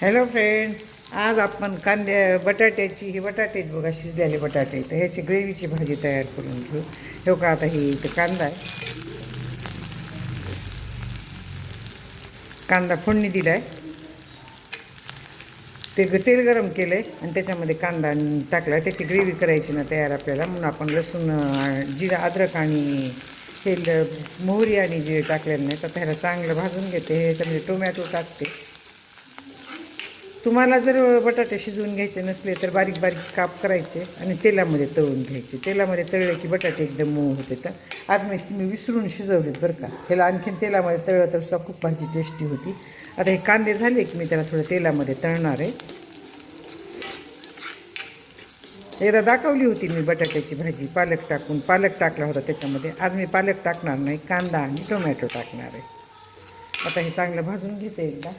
Hello friend, आज आपण बटाट्याची ही बटाटे बघा, शिजलेले बटाटे, तर ह्याची ग्रेव्हीची भाजी तयार करून घेऊ. हे का आता ही इथं कांदा आहे, कांदा फोडणी दिला आहे, तेल गरम केलं आहे आणि त्याच्यामध्ये कांदा टाकला. त्याची ग्रेव्ही करायची ना तयार आपल्याला, म्हणून आपण लसूण, जिरा, अद्रक आणि हे मोहरी आणि जिरे टाकलेलं नाही. तर त्याला चांगलं भाजून घेते. ह्याच्यामध्ये टोमॅटो टाकते. तुम्हाला जर बटाटे शिजवून घ्यायचे नसले तर बारीक बारीक काप करायचे आणि तेलामध्ये तळून घ्यायचे. तेलामध्ये तळले की बटाटे एकदम मऊ होते. तर आज मी विसरून शिजवलेत बरं का. ह्याला आणखीन तेलामध्ये तळलं तर सुद्धा खूप भाजी टेस्टी होती. आता हे कांदे झाले की मी त्याला थोडं तेलामध्ये तळणार आहे. एकदा दाखवली होती मी बटाट्याची भाजी पालक टाकला होता त्याच्यामध्ये. आज मी पालक टाकणार नाही, कांदा आणि टोमॅटो टाकणार आहे. आता हे चांगलं भाजून घेते एकदा,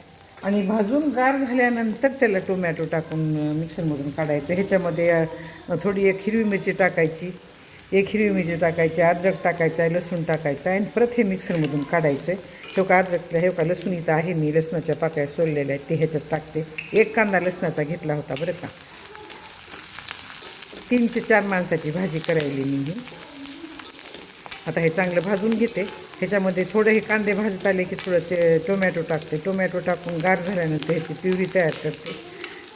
आणि भाजून गार झाल्यानंतर त्याला टोमॅटो टाकून मिक्सरमधून काढायचं. ह्याच्यामध्ये थोडी एक हिरवी मिरची टाकायची, अद्रक टाकायचं आहे, लसूण टाकायचं आहे, आणि परत हे मिक्सरमधून काढायचं आहे. हे का लसूण इथं आहे, मी लसणाच्या पाकळ्या सोललेल्या आहेत ते ह्याच्यात टाकते. एक कांदा लसणाचा घेतला होता बरं का. 3 ते 4 माणसाची भाजी करायली मी ही. आता हे चांगलं भाजून घेते. ह्याच्यामध्ये थोडं हे कांदे भाजत आले की थोडं ते टोमॅटो टाकते. टोमॅटो टाकून गार झाल्यानंतर ह्याची प्युरी तयार करते.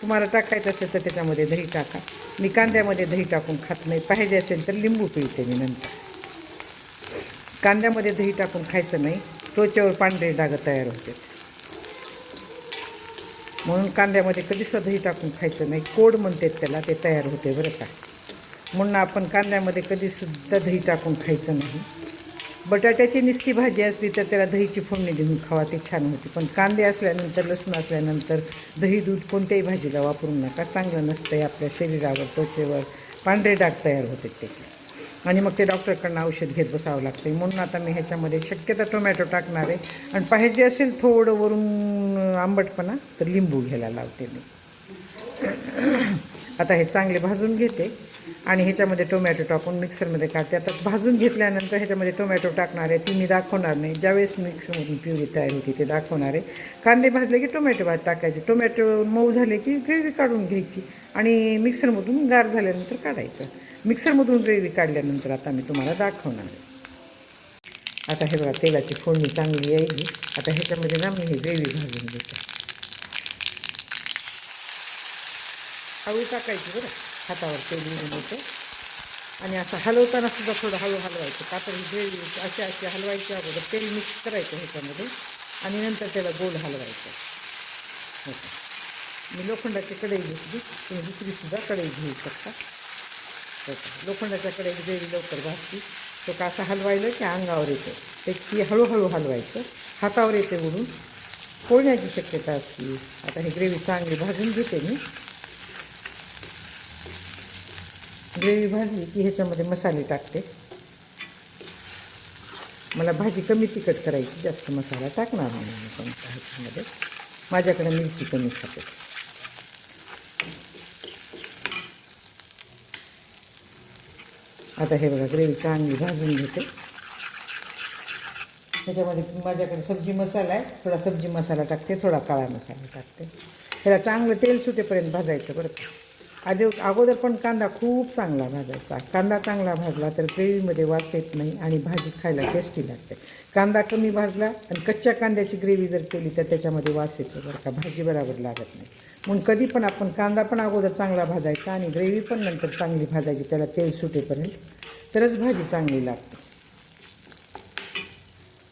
तुम्हाला टाकायचं असेल तर त्याच्यामध्ये दही टाका. मी कांद्यामध्ये दही टाकून खात नाही. पाहिजे असेल तर लिंबू पिळते मी नंतर. कांद्यामध्ये दही टाकून खायचं नाही, त्वचेवर पांढरे डाग तयार होते, म्हणून कांद्यामध्ये कधीसुद्धा दही टाकून खायचं नाही. कोड म्हणतात त्याला, ते तयार होते बरं का. म्हणून आपण कांद्यामध्ये कधीसुद्धा दही टाकून खायचं नाही. बटाट्याची नुसती भाजी असली तर त्याला दहीची फोडणी देऊन खावा, ते छान होते. पण कांदे असल्यानंतर, लसूण असल्यानंतर दही दूध कोणत्याही भाजीला वापरू नका. चांगलं नसतं आहे. आपल्या शरीरावर, त्वचेवर पांढरे डाग तयार होते त्याचे, आणि मग ते डॉक्टरकडनं औषध घेत बसावं लागते. म्हणून आता मी ह्याच्यामध्ये शक्यता टोमॅटो टाकणार आहे, आणि पाहिजे असेल थोडं वरून आंबटपणा तर लिंबू घ्यायला लावते मी. आता हे चांगले भाजून घेते आणि ह्याच्यामध्ये टोमॅटो टाकून मिक्सरमध्ये काढते. आता भाजून घेतल्यानंतर ह्याच्यामध्ये टोमॅटो टाकणार आहे. ती मी दाखवणार नाही, ज्यावेळेस मिक्सरमधून प्युरी तयार होती ते दाखवणार आहे. कांदे भाजले की टोमॅटो टाकायचे. टोमॅटो मऊ झाले की ग्रेव्ही काढून घ्यायची आणि मिक्सरमधून गार झाल्यानंतर काढायचं. मिक्सरमधून ग्रेव्ही काढल्यानंतर आता मी तुम्हाला दाखवणार आहे. आता हे बघा, तेलाची फोडणी चांगली यायची. आता ह्याच्यामध्ये ना मी हे ग्रेव्ही भाजून घेते. हळू टाकायची बरं, हातावर तेल येऊन होते. आणि असं हलवताना सुद्धा थोडं हळू हलवायचं. का तर ही ग्रेव्ही अशी हलवायची अगोदर. तेल मिक्स करायचं ह्याच्यामध्ये आणि नंतर त्याला गोल हलवायचं. मी लोखंडाची कढई घेतली, तुम्ही दुसरीसुद्धा कढई घेऊ शकता. लोखंडाच्या कढईत ग्रेव्ही लवकर भाजती. तो का असं हलवायला की अंगावर येते, ते की हळूहळू हलवायचं. हातावर येते उडून, पोळण्याची शक्यता असते. आता ही ग्रेव्ही चांगली भाजून घेते मी. ग्रेव्ही भाजली की ह्याच्यामध्ये मसाले टाकते. मला भाजी कमी तिखट करायची, जास्त मसाला टाकणार नाही मी पण ह्याच्यामध्ये. माझ्याकडे मिरची कमी खाते. आता हे बघा, ग्रेव्ही चांगली भाजून घेते. त्याच्यामध्ये माझ्याकडे सब्जी मसाला आहे, थोडा सब्जी मसाला टाकते, थोडा काळा मसाला टाकते. ह्याला चांगलं तेल सुटेपर्यंत भाजायचं बरं का. अगोदर पण कांदा खूप चांगला भाजायचा. कांदा चांगला भाजला तर ग्रेव्हीमध्ये वास येत नाही आणि भाजी खायला टेस्टी लागते. कांदा कमी भाजला आणि कच्च्या कांद्याची ग्रेव्ही जर केली तर त्याच्यामध्ये वास येतो बरं का, भाजी बरोबर लागत नाही. म्हणून कधी पण आपण कांदा पण अगोदर चांगला भाजायचा आणि ग्रेव्ही पण नंतर चांगली भाजायची, त्याला तेल सुटेपर्यंत, तरच भाजी चांगली लागते.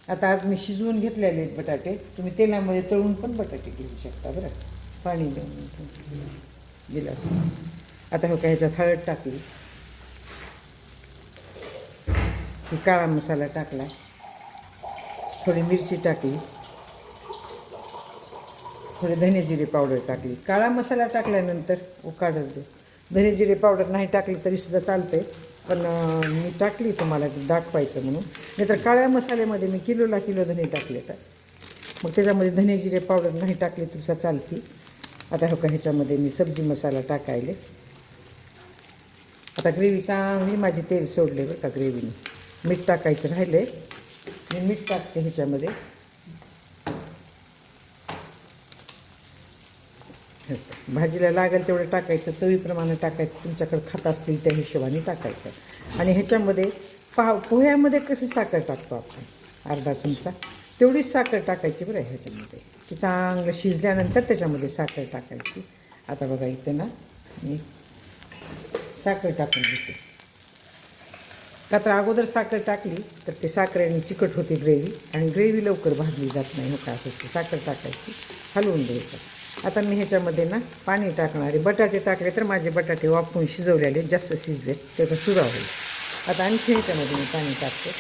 आता आज मी शिजवून घेतलेले आहेत बटाटे. तुम्ही तेलामध्ये तळून पण बटाटे घेऊ शकता बरं, पाणी देऊन गिलास. आता हो का, ह्याच्यात हळद टाकली, काळा मसाला टाकला, थोडी मिरची टाकली, थोडी धने जिरे पावडर टाकली. काळा मसाला टाकल्यानंतर काढत दे. धने जिरे पावडर नाही टाकली तरीसुद्धा चालते, पण मी टाकली तुम्हाला दाखवायचं म्हणून. नाहीतर काळ्या मसाल्यामध्ये मी किलो धने टाकले, तर मग त्याच्यामध्ये धने जिरे पावडर नाही टाकली तुझा चालती. आता हो का, ह्याच्यामध्ये मी सब्जी मसाला टाकायले. आता ग्रेव्ही चांगली माझी तेल सोडले बरं का ग्रेव्हीने. मीठ टाकायचं राहिले, मी मीठ टाकते ह्याच्यामध्ये. भाजीला लागेल तेवढं टाकायचं, चवीप्रमाणे टाकायचं, तुमच्याकडे खात असतील त्या हिशोबाने टाकायचं. आणि ह्याच्यामध्ये पोह्यामध्ये कशी साखर टाकतो आपण अर्धा चमचा, तेवढीच साखर टाकायची बरं ह्याच्यामध्ये. की चांगलं शिजल्यानंतर त्याच्यामध्ये साखर टाकायची. आता बघा इथे ना मी साखर टाकून घेते. का तर अगोदर साखर टाकली तर ते साखरेने चिकट होते ग्रेव्ही, आणि ग्रेव्ही लवकर भाजली जात नाही. हो का, असं साखर टाकायची, हलवून द्यायचं. आता मी ह्याच्यामध्ये ना पाणी टाकणार आहे. बटाटे टाकले तर माझे बटाटे वाफवून शिजवलेले जास्त शिजले, त्याचा चुरा होईल. आता आणखी ह्याच्यामध्ये मी पाणी टाकते.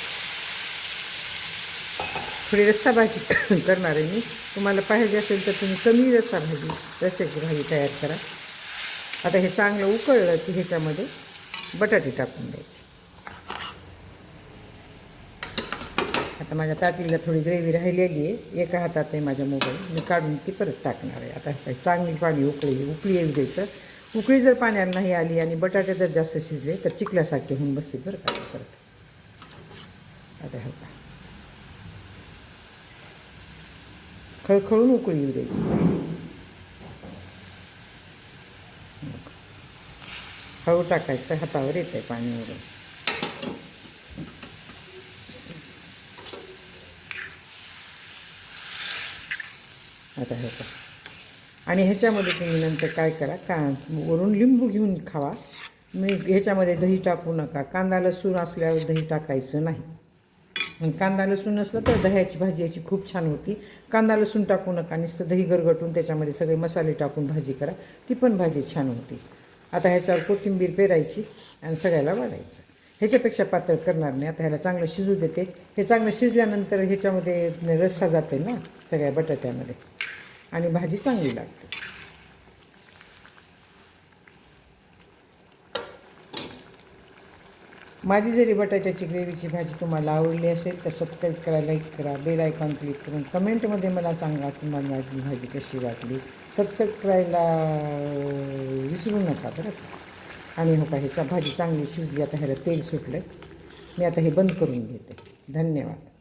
थोडी रस्सा भाजी करणार आहे मी. तुम्हाला पाहिजे असेल तर तुम्ही कमी रस्स्याची भाजी तयार करा. आता हे चांगलं उकळलं की ह्याच्यामध्ये बटाटे टाकून द्यायचे. आता माझ्या ताटलीला थोडी ग्रेव्ही राहिलेली आहे, एका हातात आहे माझ्या मोबाईल, मी काढून ती परत टाकणार आहे. आता चांगली पाणी उकळी येऊ द्यायचं. उकळी जर पाण्याला नाही आली आणि बटाटे जर जास्त शिजले तर चिकल्यासारखे होऊन बसतील बरं का परत. आता हो का, खळखळून उकळी येऊ द्यायची. हळू टाकायचं, हातावर येतं आहे पाणी वगैरे. आता हे का, आणि ह्याच्यामध्ये तुम्ही नंतर काय करा, वरून लिंबू घेऊन खावा. मी ह्याच्यामध्ये दही टाकू नका. कांदा लसूण असल्यावर दही टाकायचं नाही. आणि कांदा लसूण नसलं तर दह्याची भाजी याची खूप छान होती. कांदा लसूण टाकू नका, नुसतं दही गरगटून त्याच्यामध्ये सगळे मसाले टाकून भाजी करा, ती पण भाजी छान होती. आता ह्याच्यावर कोथिंबीर पेरायची आणि सगळ्याला वाढायचं. ह्याच्यापेक्षा पातळ करणार नाही. आता ह्याला चांगलं शिजू देते. हे चांगलं शिजल्यानंतर ह्याच्यामध्ये रस्सा जाते ना सगळ्या बटाट्यामध्ये, आणि भाजी चांगली लागते. माझी जरी बटाट्याची ग्रेव्हीची भाजी तुम्हाला आवडली असेल तर सबस्क्राईब करा, लाईक करा, बेल आयकॉन क्लिक करून कमेंटमध्ये मला सांगा तुम्हाला माझी भाजी कशी वाटली. सबस्क्राईब करायला विसरू नका बरं. आणि हो का, ह्याचा भाजी चांगली शिजली. आता ह्याला तेल सुटलं. मी आता हे बंद करून घेते. धन्यवाद.